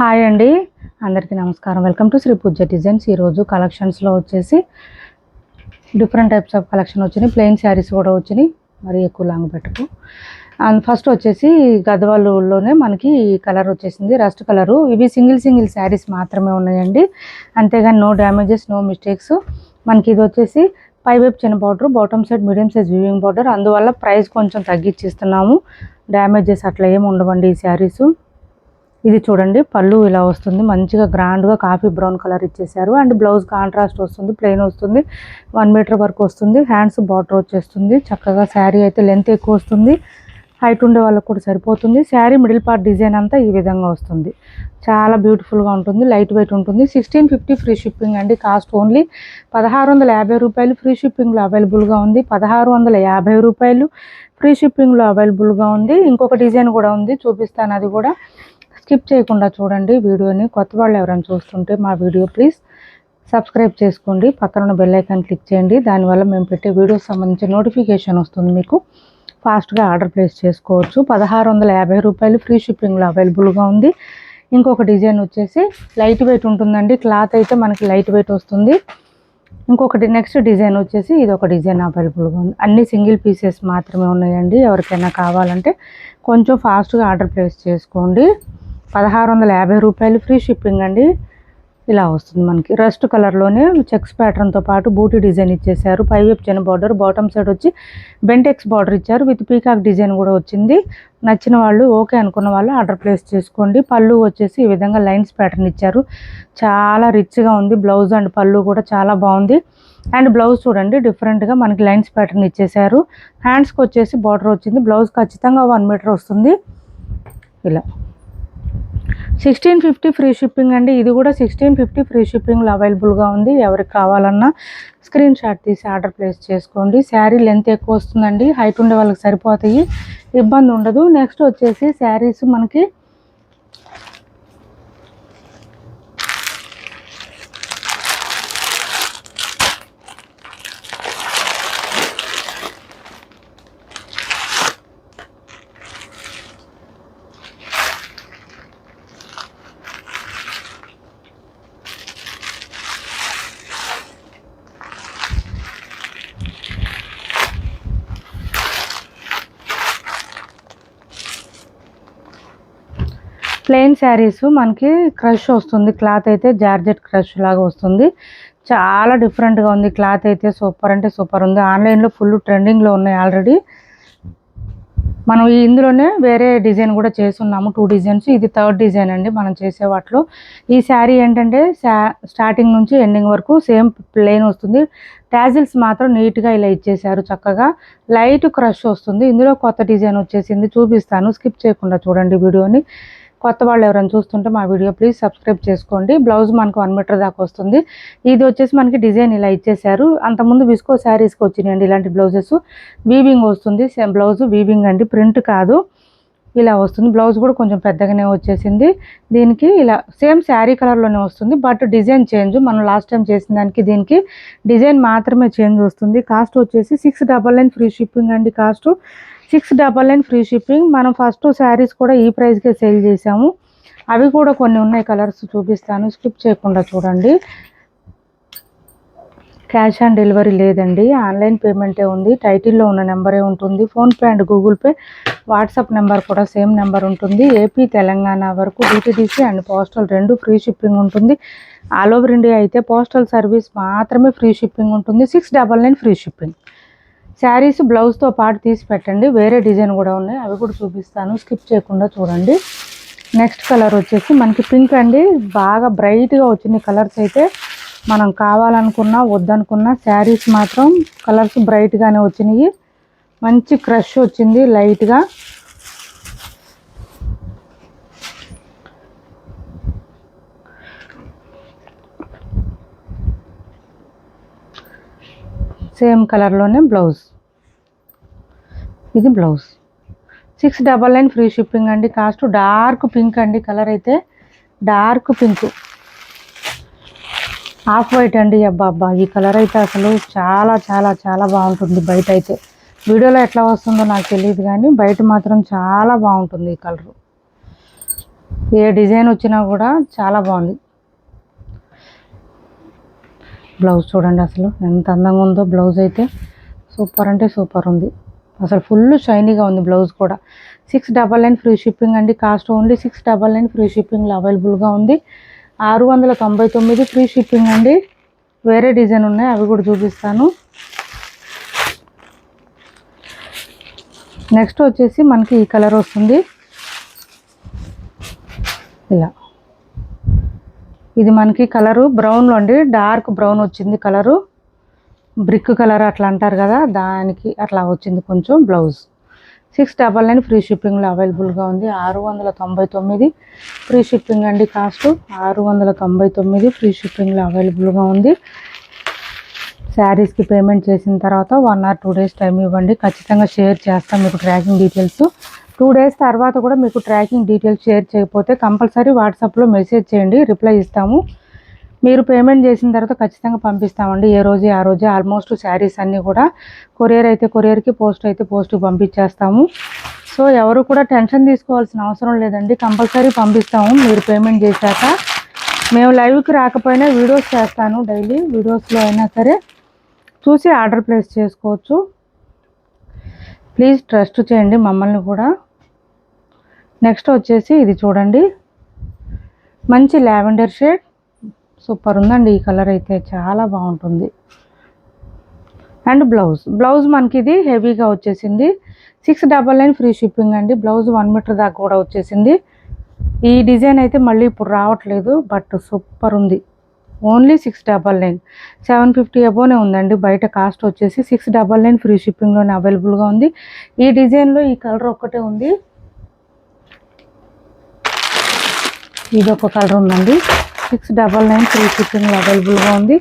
Hi అండి, అందరికీ నమస్కారం. Welcome to Sri Pooja designs. ఈరోజు కలెక్షన్స్లో వచ్చేసి డిఫరెంట్ టైప్స్ ఆఫ్ కలెక్షన్ వచ్చినాయి. ప్లెయిన్ శారీస్ కూడా వచ్చినాయి, మరి ఎక్కువ లాంగ్ పెట్టకు. అండ్ ఫస్ట్ వచ్చేసి గద్వాలులోనే మనకి ఈ కలర్ వచ్చేసింది, రస్ట్ కలరు. ఇవి సింగిల్ శారీస్ మాత్రమే ఉన్నాయండి, అంతేగాని నో డ్యామేజెస్, నో మిస్టేక్స్. మనకి ఇది వచ్చేసి పై వైపు చిన్న border, bottom side medium size weaving border. అందువల్ల ప్రైస్ కొంచెం తగ్గించిస్తున్నాము. డ్యామేజెస్ అట్లా ఏమి ఉండవండి ఈ శారీసు. ఇది చూడండి, పళ్ళు ఇలా వస్తుంది, మంచిగా గ్రాండ్గా కాఫీ బ్రౌన్ కలర్ ఇచ్చేసారు. అండ్ బ్లౌజ్ కాంట్రాస్ట్ వస్తుంది, ప్లెయిన్ వస్తుంది, 1 మీటర్ వరకు వస్తుంది. హ్యాండ్స్ బార్డర్ వచ్చేస్తుంది. చక్కగా శారీ అయితే లెంత్ ఎక్కువ వస్తుంది, హైట్ ఉండే వాళ్ళకు కూడా సరిపోతుంది. శారీ మిడిల్ పార్ట్ డిజైన్ అంతా ఈ విధంగా వస్తుంది. చాలా బ్యూటిఫుల్గా ఉంటుంది, లైట్ వెయిట్ ఉంటుంది. 1650 ఫ్రీ షిప్పింగ్ అండి. కాస్ట్ ఓన్లీ 1650 రూపాయలు. ఫ్రీ షిప్పింగ్లో అవైలబుల్గా ఉంది. 1650 రూపాయలు ఫ్రీ షిప్పింగ్లో అవైలబుల్గా ఉంది. ఇంకొక డిజైన్ కూడా ఉంది, చూపిస్తాను. అది కూడా స్కిప్ చేయకుండా చూడండి వీడియోని. కొత్త వాళ్ళు ఎవరైనా చూస్తుంటే మా వీడియో ప్లీజ్ సబ్స్క్రైబ్ చేసుకోండి, పక్కన ఉన్న బెల్ ఐకాన్ క్లిక్ చేయండి. దానివల్ల మేము పెట్టే వీడియోకి సంబంధించిన నోటిఫికేషన్ వస్తుంది, మీకు ఫాస్ట్గా ఆర్డర్ ప్లేస్ చేసుకోవచ్చు. 1650 రూపాయలు ఫ్రీ షిప్పింగ్లో అవైలబుల్గా ఉంది. ఇంకొక డిజైన్ వచ్చేసి లైట్ వెయిట్ ఉంటుందండి, క్లాత్ అయితే మనకి లైట్ వెయిట్ వస్తుంది. ఇంకొకటి నెక్స్ట్ డిజైన్ వచ్చేసి ఇది ఒక డిజైన్ అవైలబుల్గా ఉంది. అన్ని సింగిల్ పీసెస్ మాత్రమే ఉన్నాయండి. ఎవరికైనా కావాలంటే కొంచెం ఫాస్ట్గా ఆర్డర్ ప్లేస్ చేసుకోండి. 1650 రూపాయలు ఫ్రీ షిప్పింగ్ అండి. ఇలా వస్తుంది మనకి రస్ట్ కలర్లోనే చెక్స్ ప్యాటర్న్తో పాటు బూటీ డిజైన్ ఇచ్చేసారు. పైవైపు చిన్న బార్డర్, బాటమ్ సైడ్ వచ్చి బెంటెక్స్ బార్డర్ ఇచ్చారు, విత్ పీకాక్ డిజైన్ కూడా వచ్చింది. నచ్చిన వాళ్ళు, ఓకే అనుకున్న వాళ్ళు ఆర్డర్ ప్లేస్ చేసుకోండి. పళ్ళు వచ్చేసి ఈ విధంగా లైన్స్ ప్యాటర్న్ ఇచ్చారు, చాలా రిచ్గా ఉంది. బ్లౌజ్ అండ్ పళ్ళు కూడా చాలా బాగుంది. అండ్ బ్లౌజ్ చూడండి, డిఫరెంట్గా మనకి లైన్స్ ప్యాటర్న్ ఇచ్చేసారు. హ్యాండ్స్కి వచ్చేసి బార్డర్ వచ్చింది. బ్లౌజ్ ఖచ్చితంగా 1 మీటర్ వస్తుంది. ఇలా 1650 ఫ్రీ షిప్పింగ్ అండి. ఇది కూడా 1650 ఫ్రీ షిప్పింగ్లో అవైలబుల్గా ఉంది. ఎవరికి కావాలన్నా స్క్రీన్ షాట్ తీసి ఆర్డర్ ప్లేస్ చేసుకోండి. శారీ లెంత్ ఎక్కువ వస్తుందండి, హైట్ ఉండే వాళ్ళకి సరిపోతాయి, ఇబ్బంది ఉండదు. నెక్స్ట్ వచ్చేసి శారీస్ మనకి ప్లెయిన్ శారీస్ మనకి క్రష్ వస్తుంది. క్లాత్ అయితే జార్జెట్ క్రష్ లాగా వస్తుంది. చాలా డిఫరెంట్గా ఉంది. క్లాత్ అయితే సూపర్ అంటే సూపర్ ఉంది. ఆన్లైన్లో ఫుల్ ట్రెండింగ్లో ఉన్నాయి ఆల్రెడీ. మనం ఇందులోనే వేరే డిజైన్ కూడా చేస్తున్నాము, 2 డిజైన్స్. ఇది 3rd డిజైన్ అండి మనం చేసే వాటిలో. ఈ శారీ ఏంటంటే స్టార్టింగ్ నుంచి ఎండింగ్ వరకు సేమ్ ప్లెయిన్ వస్తుంది. టాజిల్స్ మాత్రం నీట్గా ఇలా ఇచ్చేసారు, చక్కగా లైట్ క్రష్ వస్తుంది. ఇందులో కొత్త డిజైన్ వచ్చేసింది, చూపిస్తాను. స్కిప్ చేయకుండా చూడండి వీడియోని. కొత్త వాళ్ళు ఎవరైనా చూస్తుంటే మా వీడియో ప్లీజ్ సబ్స్క్రైబ్ చేసుకోండి. బ్లౌజ్ మనకు 1 మీటర్ దాకా వస్తుంది. ఇది వచ్చేసి మనకి డిజైన్ ఇలా ఇచ్చేసారు. అంతకుముందు విస్కో శారీస్కి వచ్చినాయండి ఇలాంటి బ్లౌజెస్. వీవింగ్ వస్తుంది, బ్లౌజ్ వీవింగ్ అండి, ప్రింట్ కాదు. ఇలా వస్తుంది. బ్లౌజ్ కూడా కొంచెం పెద్దగానే వచ్చేసింది. దీనికి ఇలా సేమ్ శారీ కలర్లోనే వస్తుంది, బట్ డిజైన్ చేంజ్. మనం లాస్ట్ టైం చేసిన దానికి దీనికి డిజైన్ మాత్రమే చేంజ్ వస్తుంది. కాస్ట్ వచ్చేసి 699 ఫ్రీ షిప్పింగ్ అండి. Cost 699 free shipping. మనం ఫస్ట్ శారీస్ కూడా ఈ ప్రైస్కే సేల్ చేసాము. అవి కూడా కొన్ని ఉన్నాయి, కలర్స్ చూపిస్తాను, స్కిప్ చేయకుండా చూడండి. క్యాష్ ఆన్ డెలివరీ లేదండి, ఆన్లైన్ పేమెంటే ఉంది. టైటిల్లో ఉన్న నెంబరే ఉంటుంది. PhonePe and Google pay, WhatsApp number కూడా సేమ్ నెంబర్ ఉంటుంది. ఏపీ తెలంగాణ వరకు DTDC and postal 2 free shipping ఉంటుంది. ఆల్ ఓవర్ ఇండియా అయితే పోస్టల్ సర్వీస్ మాత్రమే ఫ్రీ షిప్పింగ్ ఉంటుంది. 699 ఫ్రీ షిప్పింగ్. శారీస్ బ్లౌజ్తో పాటు తీసి పెట్టండి. వేరే డిజైన్ కూడా ఉన్నాయి, అవి కూడా చూపిస్తాను, స్కిప్ చేయకుండా చూడండి. నెక్స్ట్ కలర్ వచ్చేసి మనకి పింక్ అండి. బాగా బ్రైట్గా వచ్చినాయి కలర్స్ అయితే. మనం కావాలనుకున్నా వద్దనుకున్నా శారీస్ మాత్రం కలర్స్ బ్రైట్గానే వచ్చినాయి. మంచి క్రష్ వచ్చింది లైట్గా. సేమ్ కలర్లోనే బ్లౌజ్. ఇది బ్లౌజ్. 699 ఫ్రీ షిప్పింగ్ అండి. కాస్ట్ డార్క్ పింక్ అండి, కలర్ అయితే డార్క్ పింక్, ఆఫ్ వైట్ అండి. అబ్బా ఈ కలర్ అయితే అసలు చాలా చాలా చాలా బాగుంటుంది. బయట అయితే వీడియోలో ఎట్లా వస్తుందో నాకు తెలియదు, కానీ బయట మాత్రం చాలా బాగుంటుంది ఈ కలరు. ఏ డిజైన్ వచ్చినా కూడా చాలా బాగుంది. బ్లౌజ్ చూడండి అసలు ఎంత అందంగా ఉందో. బ్లౌజ్ అయితే సూపర్ అంటే సూపర్ ఉంది. అసలు ఫుల్ షైనీగా ఉంది బ్లౌజ్ కూడా. 699 ఫ్రీ షిప్పింగ్ అండి. కాస్ట్ ఓన్లీ 699 ఫ్రీ షిప్పింగ్లో అవైలబుల్గా ఉంది. 699 ఫ్రీ షిప్పింగ్ అండి. వేరే డిజైన్ ఉన్నాయి, అవి కూడా చూపిస్తాను. నెక్స్ట్ వచ్చేసి మనకి ఈ కలర్ వస్తుంది. ఇలా ఇది మనకి కలరు బ్రౌన్లో అండి, డార్క్ బ్రౌన్ వచ్చింది కలరు. బ్రిక్ కలర్ అట్లా అంటారు కదా, దానికి అట్లా వచ్చింది కొంచెం. బ్లౌజ్ 699 ఫ్రీ షిప్పింగ్లో అవైలబుల్గా ఉంది. 699 ఫ్రీ షిప్పింగ్ అండి. కాస్ట్ 699 ఫ్రీ షిప్పింగ్లో అవైలబుల్గా ఉంది. శారీస్కి పేమెంట్ చేసిన తర్వాత 1 or 2 days టైం ఇవ్వండి. ఖచ్చితంగా షేర్ చేస్తాం మీకు ట్రాకింగ్ డీటెయిల్స్. 2 days తర్వాత కూడా మీకు ట్రాకింగ్ డీటెయిల్స్ షేర్ చేయకపోతే కంపల్సరీ వాట్సాప్లో మెసేజ్ చేయండి, రిప్లై ఇస్తాము. మీరు పేమెంట్ చేసిన తర్వాత ఖచ్చితంగా పంపిస్తామండి. ఏ రోజు ఆ రోజే ఆల్మోస్ట్ శారీస్ అన్నీ కూడా కొరియర్ అయితే కొరియర్కి, పోస్ట్ అయితే పోస్ట్కి పంపించేస్తాము. సో ఎవరు కూడా టెన్షన్ తీసుకోవాల్సిన అవసరం లేదండి, కంపల్సరీ పంపిస్తాము మీరు పేమెంట్ చేశాక. మేము లైవ్కి రాకపోయినా వీడియోస్ చేస్తాను, డైలీ వీడియోస్లో అయినా సరే చూసి ఆర్డర్ ప్లేస్ చేసుకోవచ్చు. ప్లీజ్ ట్రస్ట్ చేయండి మమ్మల్ని కూడా. నెక్స్ట్ వచ్చేసి ఇది చూడండి, మంచి లావెండర్ షేడ్. సూపర్ ఉందండి ఈ కలర్ అయితే, చాలా బాగుంటుంది. అండ్ బ్లౌజ్ మనకి ఇది హెవీగా వచ్చేసింది. 699 ఫ్రీ షిప్పింగ్ అండి. బ్లౌజ్ 1 మీటర్ దాకా కూడా వచ్చేసింది. ఈ డిజైన్ అయితే మళ్ళీ ఇప్పుడు రావట్లేదు, బట్ సూపర్ ఉంది. ఓన్లీ 699, 750 అబోనే ఉందండి బయట. కాస్ట్ వచ్చేసి 699 ఫ్రీ షిప్పింగ్లోనే అవైలబుల్గా ఉంది. ఈ డిజైన్లో ఈ కలర్ ఒక్కటే ఉంది, ఇది ఒక కలర్ ఉందండి. 699 ఫ్రీ షిప్పింగ్లో అవైలబుల్గా ఉంది.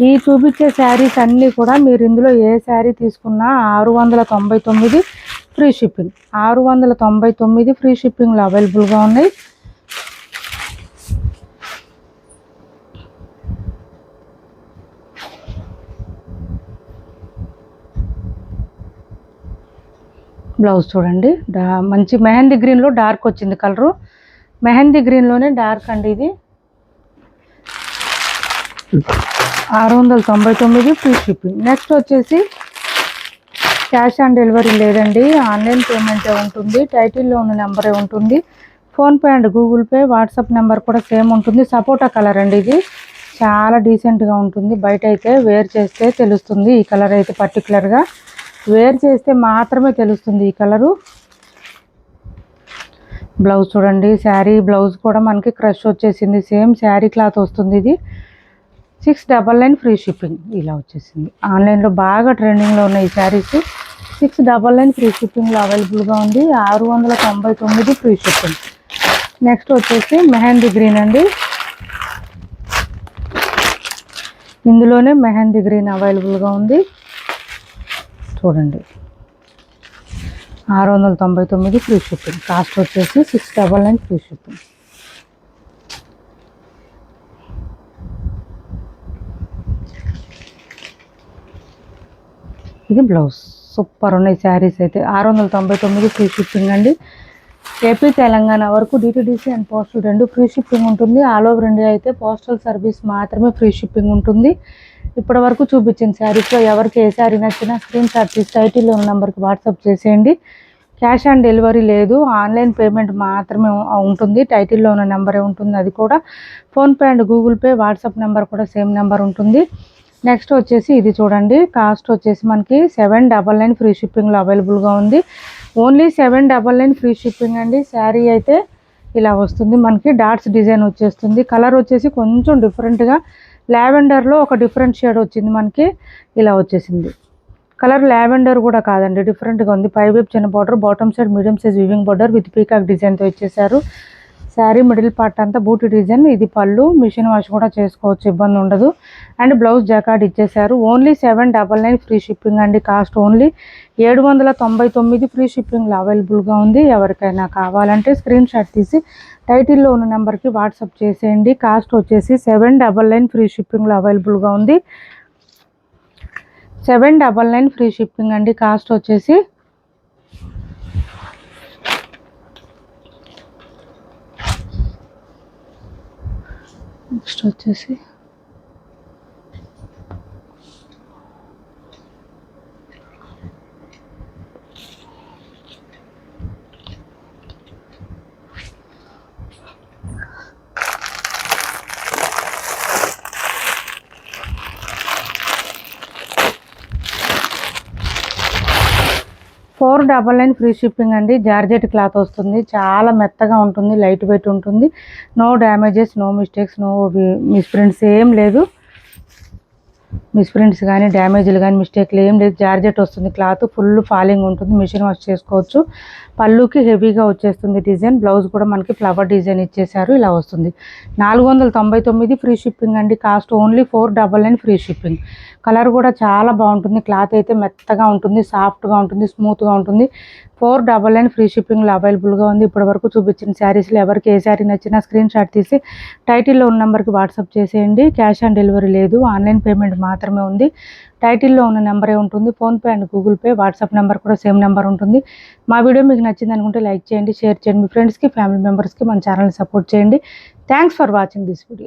ఈ చూపించే శారీస్ అన్నీ కూడా మీరు ఇందులో ఏ శారీ తీసుకున్నా 699 ఫ్రీ షిప్పింగ్. 699 ఫ్రీ షిప్పింగ్లో అవైలబుల్గా ఉన్నాయి. బ్లౌజ్ చూడండి, మంచి మెహందీ గ్రీన్లో డార్క్ వచ్చింది కలరు. మెహందీ గ్రీన్లోనే డార్క్ అండి ఇది. 699 ఫ్రీ షిప్పింగ్. నెక్స్ట్ వచ్చేసి క్యాష్ ఆన్ డెలివరీ లేదండి, ఆన్లైన్ పేమెంటే ఉంటుంది. టైటిల్లో ఉన్న నెంబరే ఉంటుంది. PhonePe and Google pay, WhatsApp number కూడా సేమ్ ఉంటుంది. సపోటా కలర్ అండి ఇది, చాలా డీసెంట్గా ఉంటుంది. బయట అయితే వేర్ చేస్తే తెలుస్తుంది ఈ కలర్ అయితే, పర్టికులర్గా వేర్ చేస్తే మాత్రమే తెలుస్తుంది ఈ కలరు. బ్లౌజ్ చూడండి, శారీ బ్లౌజ్ కూడా మనకి క్రష్ వచ్చేసింది, సేమ్ శారీ క్లాత్ వస్తుంది. ఇది 699 ఫ్రీ షిప్పింగ్ ఇలా వచ్చేసింది. ఆన్లైన్లో బాగా ట్రెండింగ్లో ఉన్నాయి ఈ శారీస్. 699 ఫ్రీ షిప్పింగ్లో అవైలబుల్గా ఉంది. 699 ఫ్రీ షిప్పింగ్. నెక్స్ట్ వచ్చేసి మెహందీ గ్రీన్ అండి. ఇందులోనే మెహందీ గ్రీన్ అవైలబుల్గా ఉంది. చూడండి, 699 ఫ్రీ షిప్పింగ్. కాస్ట్ వచ్చేసి 699 ఫ్రీ షిప్పింగ్. ఇది బ్లౌజ్. సూపర్ ఉన్నాయి శారీస్ అయితే. 699 ఫ్రీ షిప్పింగ్ అండి. ఏపీ తెలంగాణ వరకు DTDC and postal 2 free shipping ఉంటుంది. ఆల్ ఓవర్ ఇండియా అయితే పోస్టల్ సర్వీస్ మాత్రమే ఫ్రీ షిప్పింగ్ ఉంటుంది. ఇప్పటి వరకు చూపించిన శారీస్లో ఎవరికి ఏ శారీ నచ్చినా స్క్రీన్ షాట్ తీసి టైటిల్లో ఉన్న నెంబర్కి వాట్సాప్ చేసేయండి. క్యాష్ ఆన్ డెలివరీ లేదు, ఆన్లైన్ పేమెంట్ మాత్రమే ఉంటుంది. టైటిల్లో ఉన్న నెంబరే ఉంటుంది, అది కూడా. PhonePe and Google pay, WhatsApp number కూడా సేమ్ నెంబర్ ఉంటుంది. నెక్స్ట్ వచ్చేసి ఇది చూడండి, కాస్ట్ వచ్చేసి మనకి 799 ఫ్రీ షిప్పింగ్లో అవైలబుల్గా ఉంది. ఓన్లీ 799 ఫ్రీ షిప్పింగ్ అండి. శారీ అయితే ఇలా వస్తుంది, మనకి డాట్స్ డిజైన్ వచ్చేస్తుంది. కలర్ వచ్చేసి కొంచెం డిఫరెంట్గా లావెండర్లో ఒక డిఫరెంట్ షేడ్ వచ్చింది మనకి, ఇలా వచ్చేసింది. కలర్ లావెండర్ కూడా కాదండి, డిఫరెంట్గా ఉంది. పై వైపు చిన్న border, bottom side medium size weaving border with peacock డిజైన్తో ఇచ్చేసారు. శారీ మిడిల్ పార్ట్ అంతా బూటీ డిజైన్. ఇది పళ్ళు, మిషన్ వాష్ కూడా చేసుకోవచ్చు, ఇబ్బంది ఉండదు. అండ్ బ్లౌజ్ జాకార్డ్ ఇచ్చేసారు. ఓన్లీ 799 ఫ్రీ షిప్పింగ్ అండి. కాస్ట్ ఓన్లీ 799 ఫ్రీ షిప్పింగ్లో అవైలబుల్గా ఉంది. ఎవరికైనా కావాలంటే స్క్రీన్ షాట్ తీసి టైటిల్లో ఉన్న నెంబర్కి వాట్సాప్ చేసేయండి. కాస్ట్ వచ్చేసి 799 ఫ్రీ షిప్పింగ్లో అవైలబుల్గా ఉంది. 799 ఫ్రీ షిప్పింగ్ అండి. కాస్ట్ వచ్చేసి నెక్స్ట్ వచ్చేసి $499 ఫ్రీ షిప్పింగ్ అండి. జార్జెట్ క్లాత్ వస్తుంది, చాలా మెత్తగా ఉంటుంది, లైట్ వెయిట్ ఉంటుంది. No damages, no mistakes, no misprints ఏం లేదు. మిస్ప్రింట్స్ కానీ డ్యామేజ్లు కానీ మిస్టేక్లు ఏం లేదు. జార్జెట్ వస్తుంది, క్లాత్ ఫుల్ ఫాలింగ్ ఉంటుంది, మిషన్ వాష్ చేసుకోవచ్చు. పళ్ళుకి హెవీగా వచ్చేస్తుంది డిజైన్. బ్లౌజ్ కూడా మనకి ఫ్లవర్ డిజైన్ ఇచ్చేసారు, ఇలా వస్తుంది. 499 ఫ్రీ షిప్పింగ్ అండి. Cost only $499 free shipping. Colour కూడా చాలా బాగుంటుంది, క్లాత్ అయితే మెత్తగా ఉంటుంది, సాఫ్ట్గా ఉంటుంది, స్మూత్గా ఉంటుంది. $499 ఫ్రీ షిప్పింగ్లో అవైలబుల్గా ఉంది. ఇప్పటివరకు చూపించిన శారీస్లో ఎవరికి ఏ శారీ నచ్చినా స్క్రీన్ షాట్ తీసి టైటిల్లో ఉన్న నెంబర్కి వాట్సాప్ చేసేయండి. క్యాష్ ఆన్ డెలివరీ లేదు, ఆన్లైన్ పేమెంట్ మాత్రమే ఉంది. టైటిల్లో ఉన్న నెంబరే ఉంటుంది. PhonePe and Google pay, WhatsApp number కూడా సేమ్ నెంబర్ ఉంటుంది. మా వీడియో మీకు నచ్చింది అనుకుంటే లైక్ చేయండి, షేర్ చేయండి, మీ ఫ్రెండ్స్కి, ఫ్యామిలీ మెంబర్స్కి మన ఛానల్ని సపోర్ట్ చేయండి. Thanks for watching this video.